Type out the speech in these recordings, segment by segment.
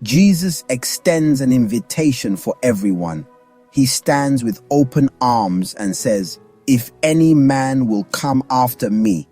Jesus extends an invitation for everyone. He stands with open arms and says, "If any man will come after me,"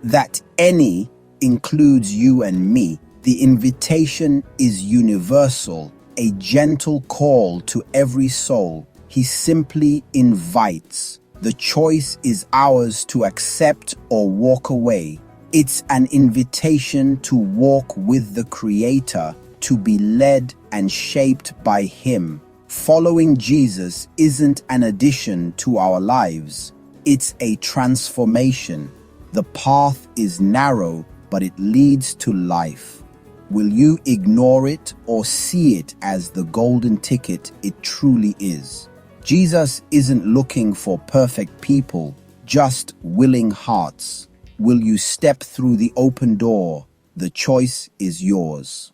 that any includes you and me. The invitation is universal, a gentle call to every soul. He simply invites. The choice is ours to accept or walk away. It's an invitation to walk with the Creator, to be led and shaped by Him. Following Jesus isn't an addition to our lives. It's a transformation. The path is narrow, but it leads to life. Will you ignore it or see it as the golden ticket it truly is? Jesus isn't looking for perfect people, just willing hearts. Will you step through the open door? The choice is yours.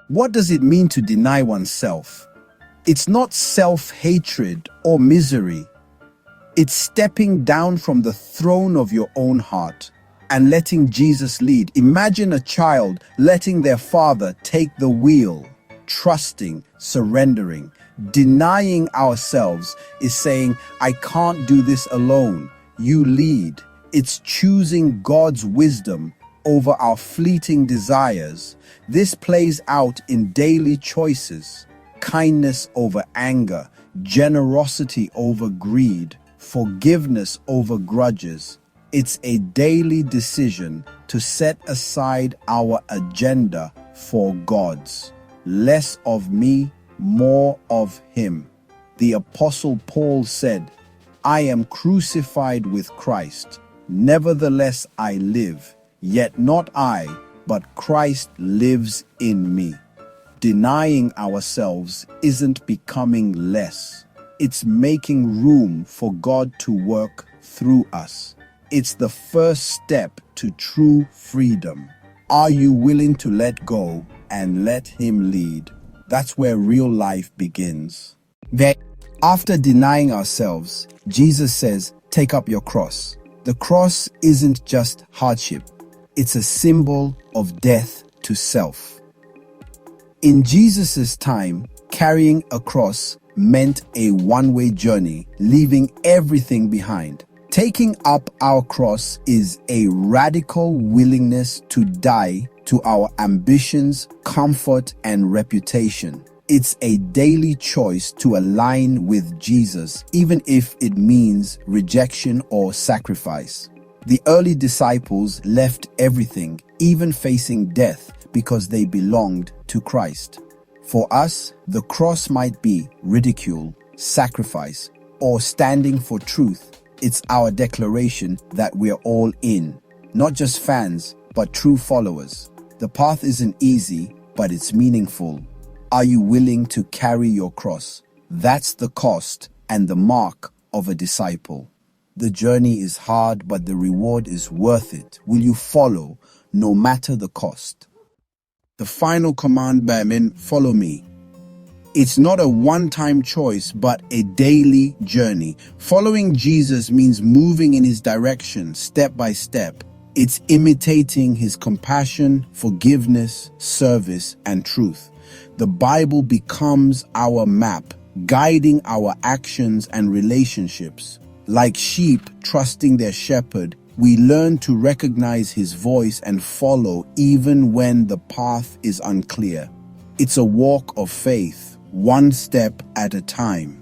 What does it mean to deny oneself? It's not self-hatred or misery. It's stepping down from the throne of your own heart and letting Jesus lead. Imagine a child letting their father take the wheel, trusting, surrendering. Denying ourselves is saying, "I can't do this alone. You lead." It's choosing God's wisdom over our fleeting desires. This plays out in daily choices: kindness over anger, generosity over greed, forgiveness over grudges. It's a daily decision to set aside our agenda for God's. Less of me, more of Him. The Apostle Paul said, "I am crucified with Christ. Nevertheless I live, yet not I, but Christ lives in me." Denying ourselves isn't becoming less. It's making room for God to work through us. It's the first step to true freedom. Are you willing to let go and let Him lead? That's where real life begins. After denying ourselves, Jesus says, "Take up your cross." The cross isn't just hardship. It's a symbol of death to self. In Jesus' time, carrying a cross meant a one-way journey, leaving everything behind. Taking up our cross is a radical willingness to die to our ambitions, comfort, and reputation. It's a daily choice to align with Jesus, even if it means rejection or sacrifice. The early disciples left everything, even facing death, because they belonged to Christ. For us, the cross might be ridicule, sacrifice, or standing for truth. It's our declaration that we're all in, not just fans, but true followers. The path isn't easy, but it's meaningful. Are you willing to carry your cross? That's the cost and the mark of a disciple. The journey is hard, but the reward is worth it. Will you follow no matter the cost? The final commandment, follow me. It's not a one-time choice, but a daily journey. Following Jesus means moving in His direction, step by step. It's imitating His compassion, forgiveness, service, and truth. The Bible becomes our map, guiding our actions and relationships. Like sheep trusting their shepherd, we learn to recognize His voice and follow even when the path is unclear. It's a walk of faith, one step at a time.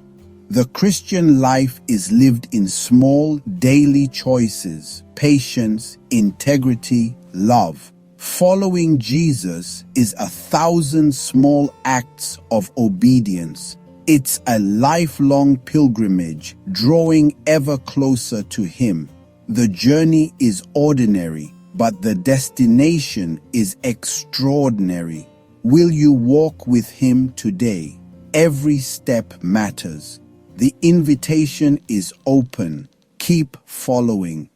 The Christian life is lived in small daily choices: patience, integrity, love. Following Jesus is 1,000 small acts of obedience. It's a lifelong pilgrimage, drawing ever closer to Him. The journey is ordinary, but the destination is extraordinary. Will you walk with Him today? Every step matters. The invitation is open. Keep following.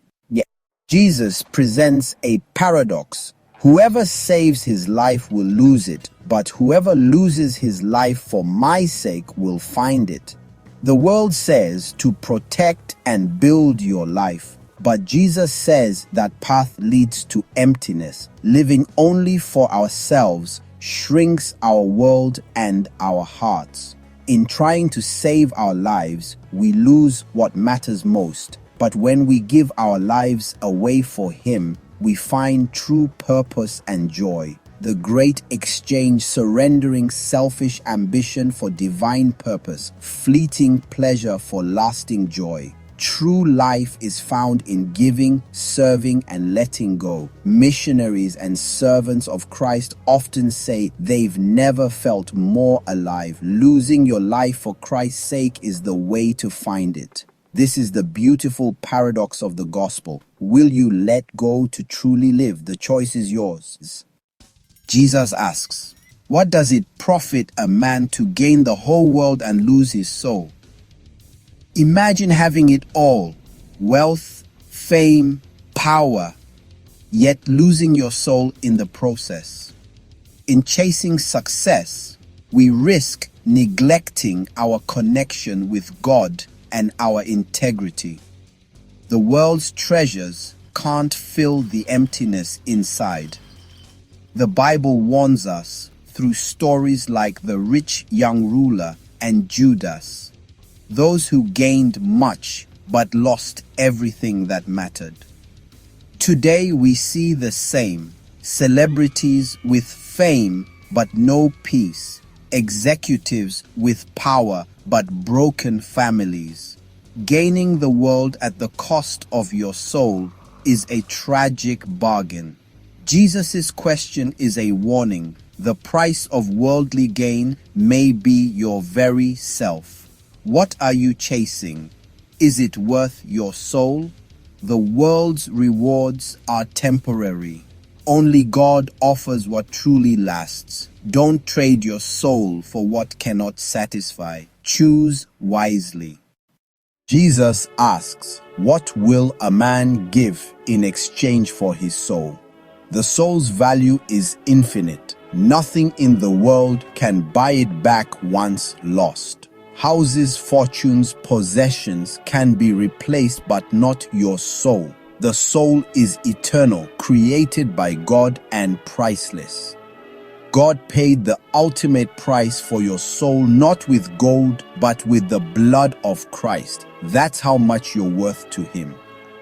Jesus presents a paradox. Whoever saves his life will lose it, but whoever loses his life for my sake will find it. The world says to protect and build your life, but Jesus says that path leads to emptiness. Living only for ourselves shrinks our world and our hearts. In trying to save our lives, we lose what matters most. But when we give our lives away for Him, we find true purpose and joy. The great exchange, surrendering selfish ambition for divine purpose, fleeting pleasure for lasting joy. True life is found in giving, serving, and letting go. Missionaries and servants of Christ often say they've never felt more alive. Losing your life for Christ's sake is the way to find it. This is the beautiful paradox of the gospel. Will you let go to truly live? The choice is yours. Jesus asks, what does it profit a man to gain the whole world and lose his soul? Imagine having it all, wealth, fame, power, yet losing your soul in the process. In chasing success, we risk neglecting our connection with God and our integrity. The world's treasures can't fill the emptiness inside. The Bible warns us through stories like the rich young ruler and Judas, those who gained much but lost everything that mattered. Today we see the same: celebrities with fame but no peace, executives with power but broken families. Gaining the world at the cost of your soul is a tragic bargain. Jesus' question is a warning. The price of worldly gain may be your very self. What are you chasing? Is it worth your soul? The world's rewards are temporary. Only God offers what truly lasts. Don't trade your soul for what cannot satisfy. Choose wisely. Jesus asks, what will a man give in exchange for his soul? The soul's value is infinite. Nothing in the world can buy it back once lost. Houses, fortunes, possessions can be replaced, but not your soul. The soul is eternal, created by God and priceless. God paid the ultimate price for your soul, not with gold, but with the blood of Christ. That's how much you're worth to Him.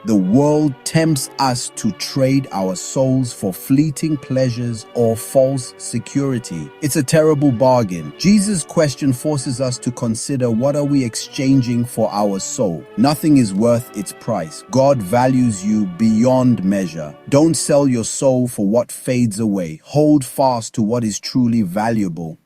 The world tempts us to trade our souls for fleeting pleasures or false security. It's a terrible bargain. Jesus' question forces us to consider, what are we exchanging for our soul? Nothing is worth its price. God values you beyond measure. Don't sell your soul for what fades away. Hold fast to what is truly valuable.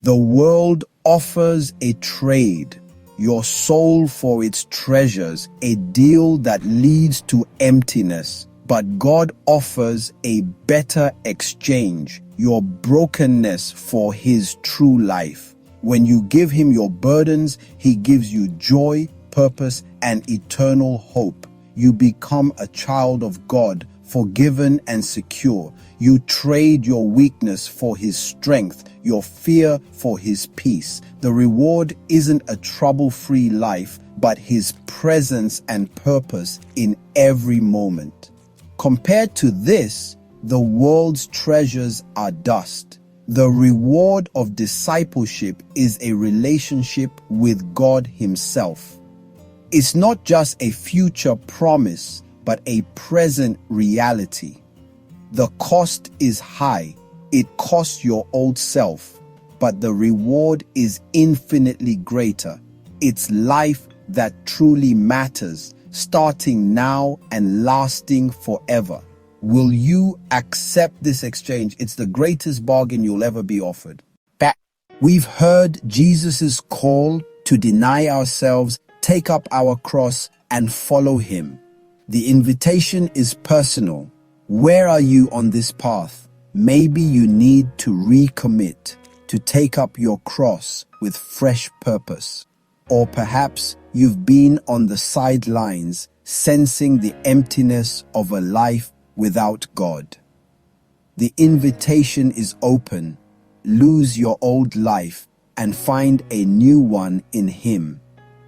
The world offers a trade: your soul for its treasures, a deal that leads to emptiness. But God offers a better exchange: your brokenness for His true life. When you give Him your burdens, He gives you joy, purpose, and eternal hope. You become a child of God, forgiven and secure. You trade your weakness for His strength, your fear for His peace. The reward isn't a trouble-free life, but His presence and purpose in every moment. Compared to this, the world's treasures are dust. The reward of discipleship is a relationship with God Himself. It's not just a future promise, but a present reality. The cost is high. It costs your old self, but the reward is infinitely greater. It's life that truly matters, starting now and lasting forever. Will you accept this exchange? It's the greatest bargain you'll ever be offered. We've heard Jesus' call to deny ourselves, take up our cross, and follow Him. The invitation is personal. Where are you on this path? Maybe you need to recommit, to take up your cross with fresh purpose. Or perhaps you've been on the sidelines, sensing the emptiness of a life without God. The invitation is open. Lose your old life and find a new one in Him.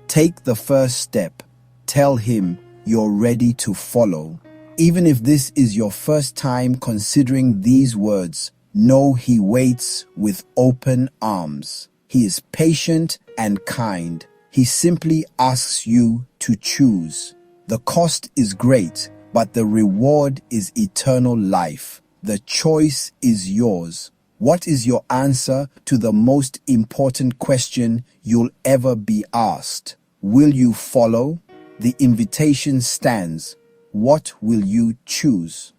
Take the first step. Tell Him you're ready to follow. Even if this is your first time considering these words, No, he waits with open arms. He is patient and kind. He simply asks you to choose. The cost is great, but the reward is eternal life. The choice is yours. What is your answer to the most important question you'll ever be asked? Will you follow? The invitation stands. What will you choose?